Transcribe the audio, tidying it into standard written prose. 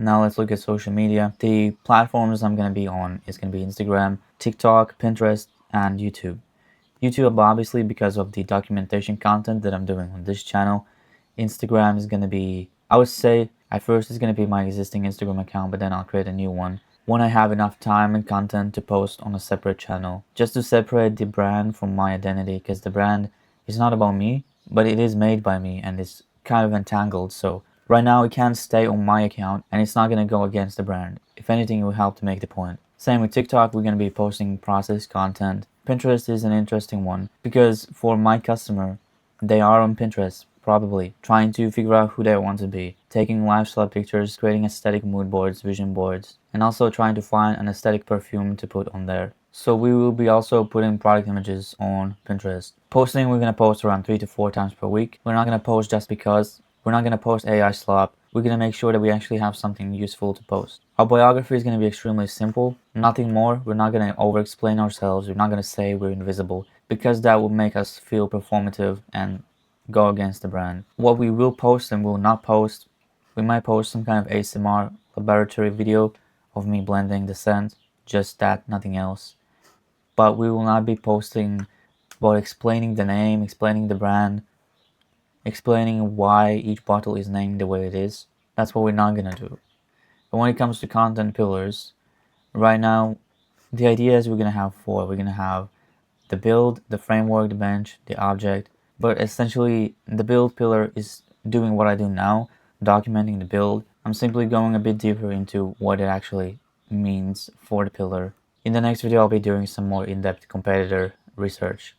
Now let's look at social media. The platforms I'm going to be on is going to be Instagram, TikTok, Pinterest, and YouTube. YouTube obviously because of the documentation content that I'm doing on this channel. Instagram is going to be, I would say at first it's going to be my existing Instagram account, but then I'll create a new one when I have enough time and content to post on a separate channel, just to separate the brand from my identity, because the brand is not about me, but it is made by me and it's kind of entangled. So right now it can't stay on my account and it's not going to go against the brand. If anything, it will help to make the point. Same with TikTok, we're going to be posting process content. Pinterest is an interesting one because for my customer, they are on Pinterest, probably trying to figure out who they want to be, taking lifestyle pictures, creating aesthetic mood boards, vision boards, and also trying to find an aesthetic perfume to put on there. So we will be also putting product images on Pinterest. Posting, we're going to post around 3 to 4 times per week. We're not going to post just because. We're not going to post AI slop. We're going to make sure that we actually have something useful to post. Our biography is going to be extremely simple, nothing more. We're not going to over-explain ourselves. We're not going to say we're invisible because that will make us feel performative and go against the brand. What we will post and will not post, we might post some kind of ASMR laboratory video of me blending the scent, just that, nothing else. But we will not be posting about explaining the name, explaining the brand, explaining why each bottle is named the way it is. That's what we're not gonna do. But when it comes to content pillars, right now, the idea is we're gonna have 4. We're gonna have the build, the framework, the bench, the object. But essentially, the build pillar is doing what I do now, documenting the build. I'm simply going a bit deeper into what it actually means for the pillar. In the next video, I'll be doing some more in-depth competitor research.